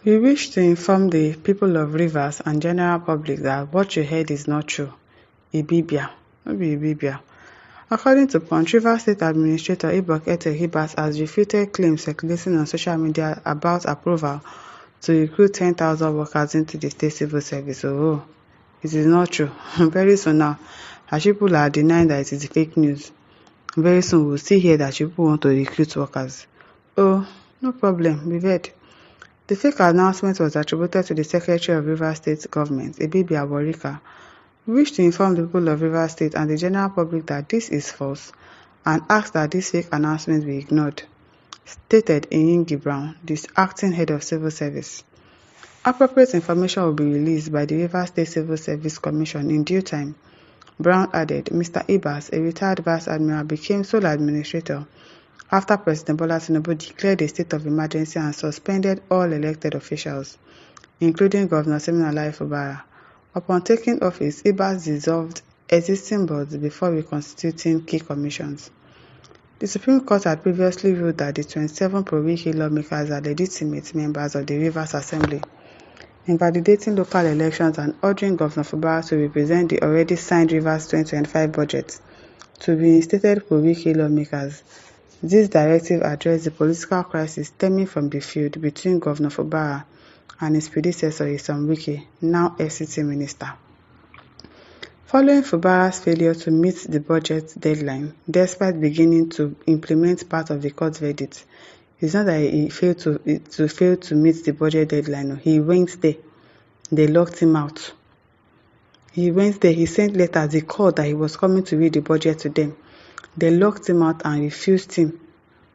We wish to inform the people of Rivers and general public that what you heard is not true. Ibibia. No be Ibibia. According to Punch, Rivers State Administrator Ibok Ete Hibas has refuted claims circulating on social media about approval to recruit 10,000 workers into the state civil service. Oh, it is not true. Very soon now, as people are denying that it is fake news, very soon we'll see here that people want to recruit workers. Oh, no problem, we've heard. The fake announcement was attributed to the Secretary of Rivers State Government, Ibibia Warika. We wish to inform the people of Rivers State and the general public that this is false and ask that this fake announcement be ignored, stated Inyingi Brown, the acting head of civil service. Appropriate information will be released by the Rivers State Civil Service Commission in due time. Brown added, Mr. Ibas, a retired vice admiral, became sole administrator after President Bola Tinubu declared a state of emergency and suspended all elected officials, including Governor Siminalayi Fubara. Upon taking office, Ibas dissolved existing boards before reconstituting key commissions. The Supreme Court had previously ruled that the 27 pro-wiki lawmakers are legitimate members of the Rivers Assembly, invalidating local elections and urging Governor Fubara to represent the already signed Rivers 2025 budget to reinstated pro-wiki lawmakers. This directive addressed the political crisis stemming from the feud between Governor Fubara and his predecessor Nyesom Wike, now FCT Minister. Following Fubara's failure to meet the budget deadline, despite beginning to implement part of the court's verdict, it's not that he failed to meet the budget deadline. He went there. They locked him out. He went there. He sent letters. He called that he was coming to read the budget to them. They locked him out and refused him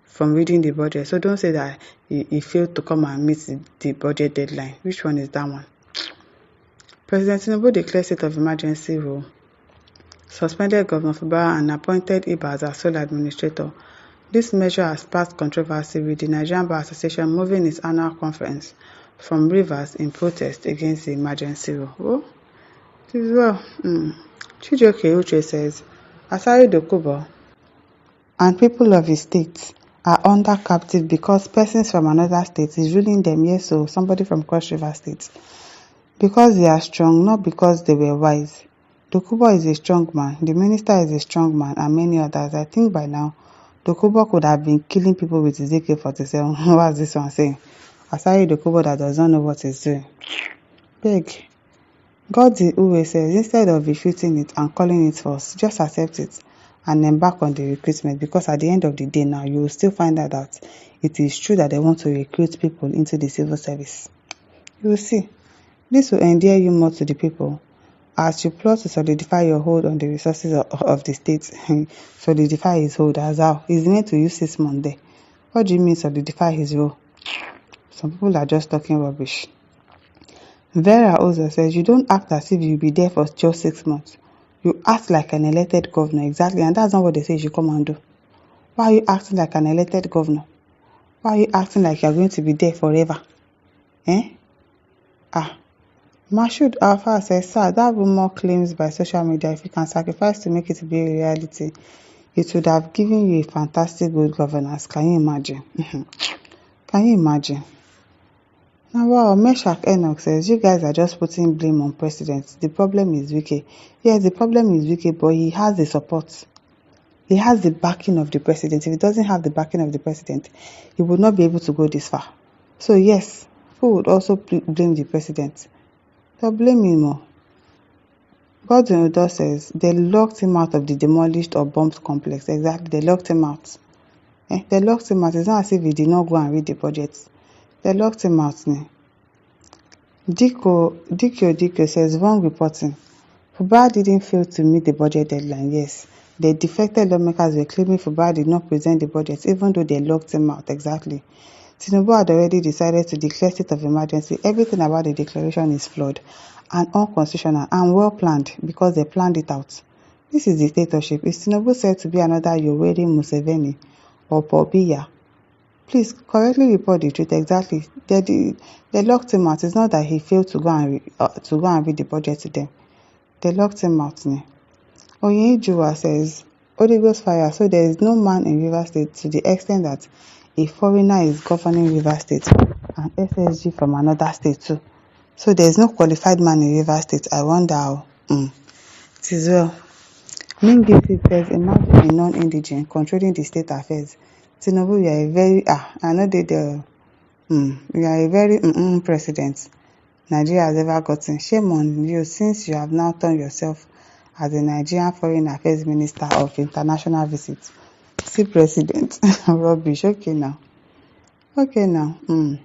from reading the budget. So don't say that he failed to come and meet the budget deadline. Which one is that one? President Tinubu declared state of emergency rule, suspended Governor Fubara and appointed Ibas as sole administrator. This measure has sparked controversy, with the Nigerian Bar Association moving its annual conference from Rivers in protest against the emergency rule. Oh, it is well. Chijioke Uche says, Asari Dokubo and people of his state are under captive because persons from another state is ruling them. Yes, so somebody from Cross River State. Because they are strong, not because they were wise. Dokubo is a strong man, the minister is a strong man, and many others. I think by now, Dokubo could have been killing people with his AK-47. What's this one saying? Asari Dokubo that does not know what he's doing. Beg. Godzi Uwe says, instead of refuting it and calling it false, just accept it and embark on the recruitment, because at the end of the day now, you will still find out that it is true that they want to recruit people into the civil service. You will see. This will endear you more to the people as you plot to solidify your hold on the resources of the state. Solidify his hold as how? He's meant to use 6 months there. What do you mean solidify his role? Some people are just talking rubbish. Vera also says, you don't act as if you'll be there for just 6 months. You act like an elected governor, exactly, and that's not what they say you should come and do. Why are you acting like an elected governor? Why are you acting like you're going to be there forever? Mashood Alpha says, sir, that rumor claims by social media, if you can sacrifice to make it be a reality, it would have given you a fantastic good governance. Can you imagine? Can you imagine? Now, wow, Meshach Enoch says, you guys are just putting blame on president. The problem is Wike. Yes, the problem is Wike, but he has the support. He has the backing of the president. If he doesn't have the backing of the president, he would not be able to go this far. So yes, who would also blame the president? They'll blame him more. Godwin Odo says, they locked him out of the demolished or bombed complex. Exactly, they locked him out. They locked him out. It's not as if he did not go and read the budget. They locked him out. Dikyo says, wrong reporting. Fubara didn't fail to meet the budget deadline. Yes, the defected lawmakers were claiming Fubara did not present the budget, even though they locked him out. Exactly. Tinubu had already decided to declare state of emergency. Everything about the declaration is flawed and unconstitutional and well planned, because they planned it out. This is dictatorship. Is Tinubu said to be another Yoweri Museveni or Paul Biya? Please correctly report the truth. Exactly. They locked him out. It's not that he failed to go and read the budget to them. They locked him out. Oyejuwa says, Holy Ghost fire. So there is no man in River State to the extent that a foreigner is governing River State. and SSG from another state too. So there is no qualified man in Rivers State. I wonder how. It is well. Mingisi says, imagine a non-indigent controlling the state affairs. Tinubu, you are a very, I know they there. You are a very president Nigeria has ever gotten. Shame on you, since you have now turned yourself as a Nigerian Foreign Affairs Minister of International Visits. See President. Rubbish. Okay now. Abu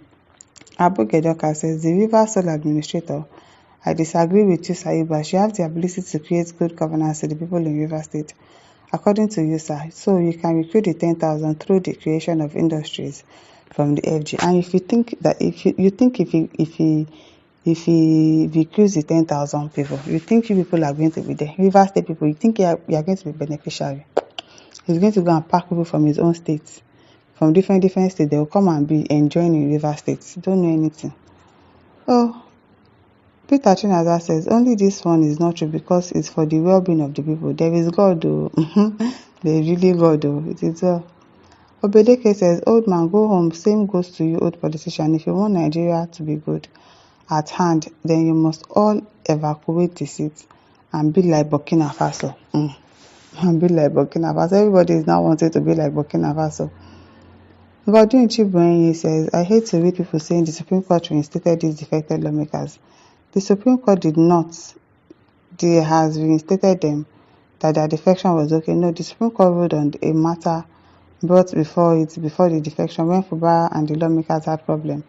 Gedoka says, the Rivers Sole Administrator, I disagree with you, Saiba. She has the ability to create good governance to the people in Rivers State. According to you, sir, so you can recruit the 10,000 through the creation of industries from the FG. And if you think that if he recruits the 10,000 people, you think you people are going to be there? Rivers State people, you think you are going to be beneficiary? He's going to go and pack people from his own states, from different states. They will come and be enjoying in Rivers State. Don't know anything. Oh, Peter Chinaza says, only this one is not true because it's for the well-being of the people. There is God, though. There is really God, though. It is well. Obedeke says, old man, go home. Same goes to you, old politician. If you want Nigeria to be good at hand, then you must all evacuate the seats and be like Burkina Faso. And be like Burkina Faso. Everybody is now wanting to be like Burkina Faso. Godwin Chibuenyi says, I hate to read people saying the Supreme Court reinstated these defected lawmakers. The Supreme Court did not. They has reinstated them that their defection was okay. No, the Supreme Court ruled on a matter brought before the defection when Fubara and the lawmakers had problem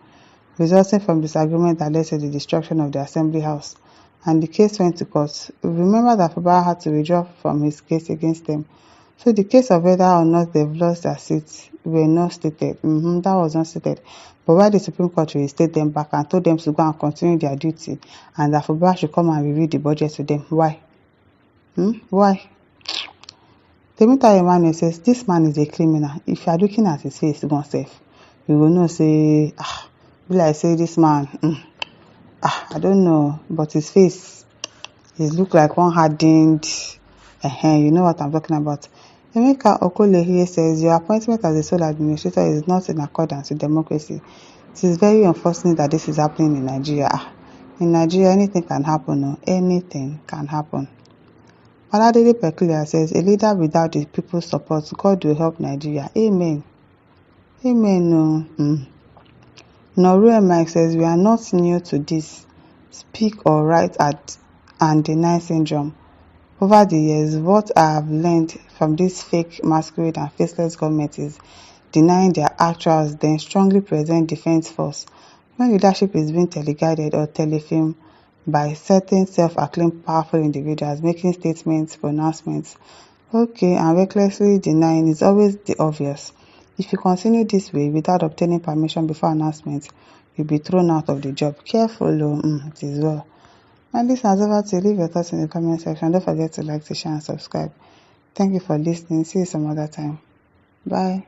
resulting from disagreement that led to the destruction of the Assembly House. And the case went to court. Remember that Fubara had to withdraw from his case against them. So the case of whether or not they've lost their seats were not stated. That was not stated. But why the Supreme Court reinstated them back and told them to go and continue their duty and that Fubara should come and review the budget to them? Why? Why? Temitayo Emmanuel says, this man is a criminal. If you are looking at his face, go safe. You will know, say, will I say this man? I don't know, but his face, he look like one hardened. You know what I'm talking about. Emeka Okolehiye says, your appointment as a sole administrator is not in accordance with democracy. It is very unfortunate that this is happening in Nigeria. In Nigeria, anything can happen. No? Anything can happen. Oladele Peculiar says, a leader without the people's support, God will help Nigeria. Amen. Amen. No. Noru Mike says, we are not new to this. Speak or write and deny syndrome. Over the years, what I have learned from this fake masquerade and faceless government is denying their actuals, then strongly present defense force. When leadership is being teleguided or telefilmed by certain self-acclaimed powerful individuals making statements, pronouncements, and recklessly denying is always the obvious. If you continue this way without obtaining permission before announcement, you'll be thrown out of the job. Careful, it is well. My listeners, over to leave your thoughts in the comment section. Don't forget to like, to share, and subscribe. Thank you for listening. See you some other time. Bye.